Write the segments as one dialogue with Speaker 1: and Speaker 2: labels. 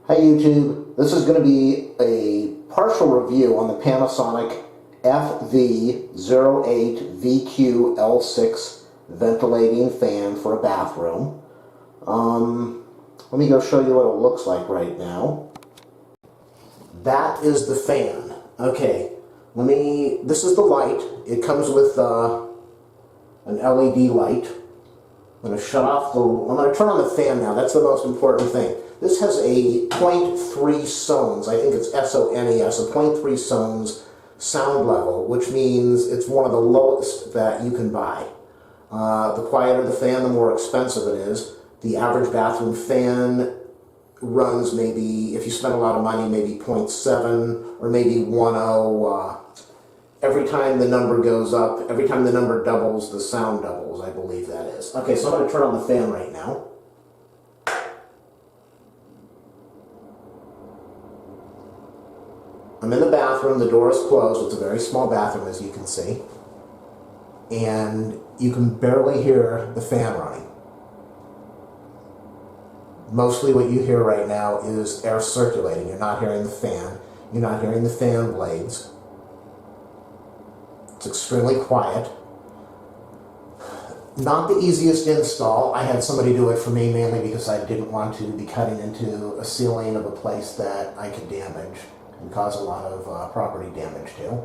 Speaker 1: Hi YouTube, this is going to be a partial review on the Panasonic FV-08VQL6 ventilating fan for a bathroom. Let me go show you what it looks like right now. That is the fan. Okay, this is the light. It comes with an LED light. I'm going to turn on the fan now. That's the most important thing. This has a 0.3 sones, I think it's SONES, a 0.3 sones sound level, which means it's one of the lowest that you can buy. The quieter the fan, the more expensive it is. The average bathroom fan runs maybe, if you spend a lot of money, maybe 0.7 or maybe 1.0. Every time the number goes up, every time the number doubles, the sound doubles, I believe that is. Okay, so I'm going to turn on the fan right now. I'm in the bathroom, the door is closed. It's a very small bathroom, as you can see. And you can barely hear the fan running. Mostly what you hear right now is air circulating. You're not hearing the fan. You're not hearing the fan blades. It's extremely quiet. Not the easiest install. I had somebody do it for me mainly because I didn't want to be cutting into a ceiling of a place that I could damage and cause a lot of property damage to.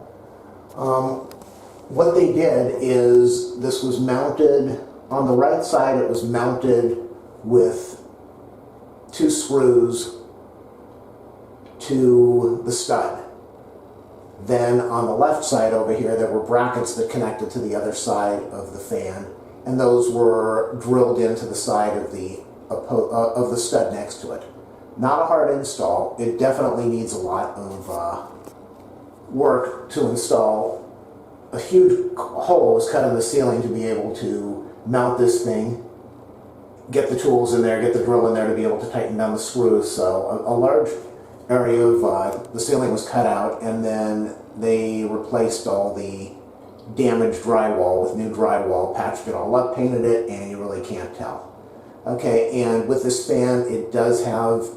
Speaker 1: What they did is this was mounted, on the right side it was mounted with 2 screws to the stud. Then on the left side over here there were brackets that connected to the other side of the fan, and those were drilled into the side of the stud next to it. Not a hard install. It definitely needs a lot of work to install. A huge hole was cut in the ceiling to be able to mount this thing, get the tools in there, get the drill in there to be able to tighten down the screws. So a large area of the ceiling was cut out, and then they replaced all the damaged drywall with new drywall, patched it all up, painted it, and you really can't tell. Okay, and with this fan, it does have,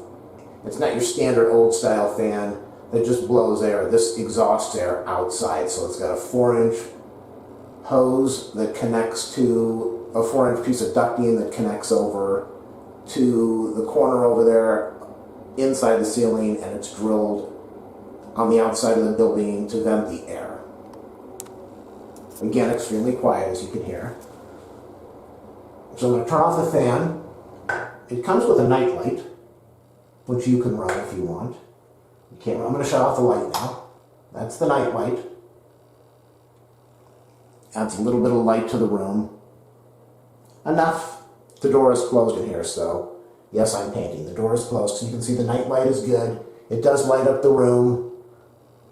Speaker 1: it's not your standard old style fan that just blows air. This exhausts air outside, so it's got a 4-inch hose that connects to a 4-inch piece of ducting that connects over to the corner over there inside the ceiling, and it's drilled on the outside of the building to vent the air. Again, extremely quiet, as you can hear. So I'm going to turn off the fan. It comes with a night light, which you can run if you want. Okay, I'm going to shut off the light now. That's the night light. Adds a little bit of light to the room. Enough. The door is closed in here, so yes, I'm painting. The door is closed, so you can see the night light is good. It does light up the room,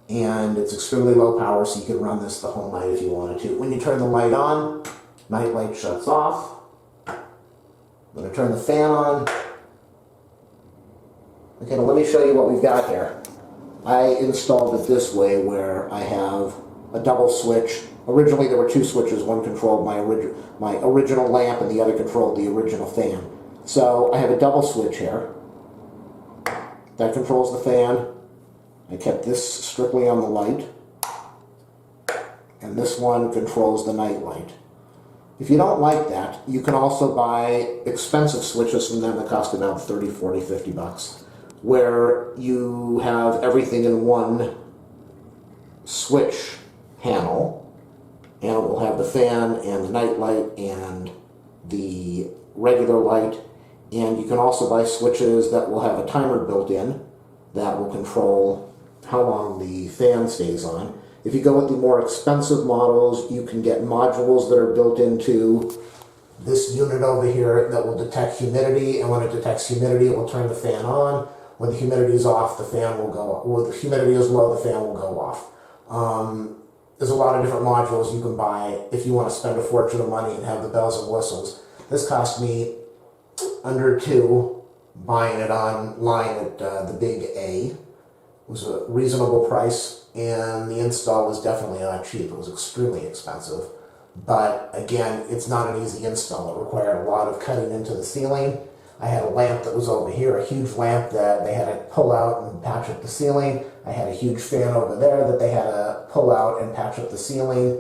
Speaker 1: and it's extremely low power, so you could run this the whole night if you wanted to. When you turn the light on, night light shuts off. I'm going to turn the fan on. Okay, now let me show you what we've got here. I installed it this way, where I have a double switch. Originally there were 2 switches. One controlled my original lamp, and the other controlled the original fan. So I have a double switch here. That controls the fan. I kept this strictly on the light. And this one controls the night light. If you don't like that, you can also buy expensive switches from them that cost about 30, 40, 50 bucks, where you have everything in one switch panel, and it will have the fan and the night light and the regular light. And you can also buy switches that will have a timer built in that will control how long the fan stays on. If you go with the more expensive models, you can get modules that are built into this unit over here that will detect humidity, and when it detects humidity, it will turn the fan on. When the humidity is off, the fan will go off. When the humidity is low, the fan will go off. There's a lot of different modules you can buy if you want to spend a fortune of money and have the bells and whistles. This cost me under $2 buying it online at the Big A. It was a reasonable price, and the install was definitely not cheap. It was extremely expensive. But again, it's not an easy install. It required a lot of cutting into the ceiling. I had a lamp that was over here, a huge lamp that they had to pull out and patch up the ceiling. I had a huge fan over there that they had to pull out and patch up the ceiling.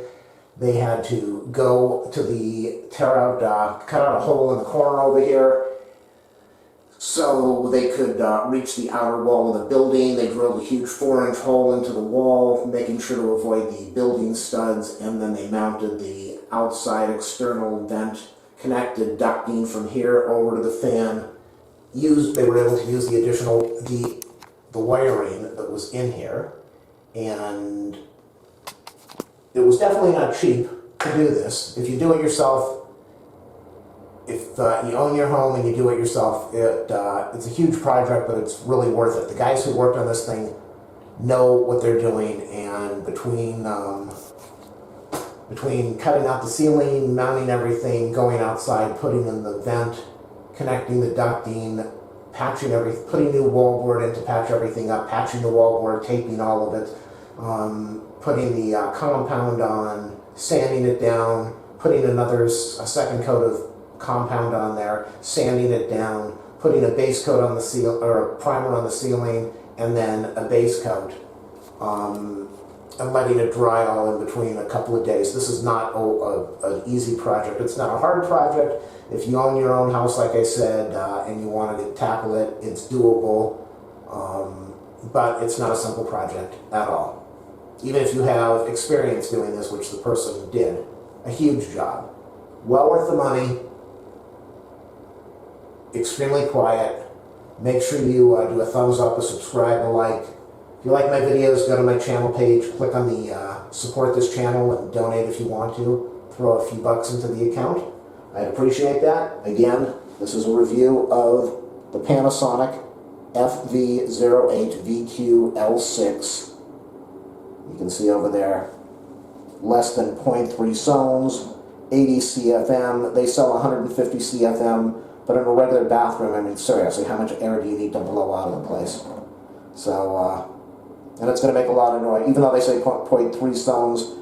Speaker 1: They had to go to the cut out a hole in the corner over here so they could reach the outer wall of the building. They drilled a huge 4-inch hole into the wall, making sure to avoid the building studs, and then they mounted the outside external vent, connected ducting from here over to the fan. They were able to use the additional the wiring that was in here, and it was definitely not cheap to do this. If you do it yourself, if you own your home and you do it yourself, it's a huge project, but it's really worth it. The guys who worked on this thing know what they're doing, and between cutting out the ceiling, mounting everything, going outside, putting in the vent, connecting the ducting, patching everything, putting new wallboard in to patch everything up, patching the wallboard, taping all of it, putting the compound on, sanding it down, putting a second coat of compound on there, sanding it down, putting a base coat on the or a primer on the ceiling, and then a base coat, and letting it dry all in between a couple of days. This is not an easy project. It's not a hard project. If you own your own house, like I said, and you wanted to tackle it, it's doable, but it's not a simple project at all. Even if you have experience doing this, which the person did, a huge job. Well worth the money, extremely quiet. Make sure you do a thumbs up, a subscribe, a like. If you like my videos, go to my channel page, click on the support this channel and donate if you want to. Throw a few bucks into the account. I'd appreciate that. Again, this is a review of the Panasonic FV-08VQL6. You can see over there, less than 0.3 zones, 80 CFM. They sell 150 CFM, but in a regular bathroom, I mean, seriously, how much air do you need to blow out of the place? So, and it's going to make a lot of noise. Even though they say 0.3 zones,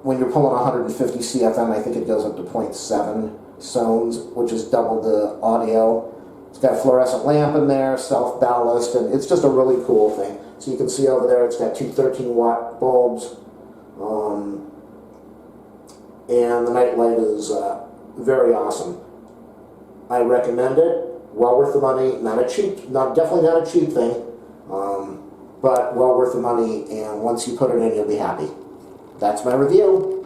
Speaker 1: when you're pulling 150 CFM, I think it goes up to 0.7 zones, which is double the audio. It's got a fluorescent lamp in there, self-ballast, and it's just a really cool thing. So you can see over there, it's got two 13-watt bulbs, and the night light is very awesome. I recommend it. Well worth the money. Definitely not a cheap thing, but well worth the money. And once you put it in, you'll be happy. That's my review.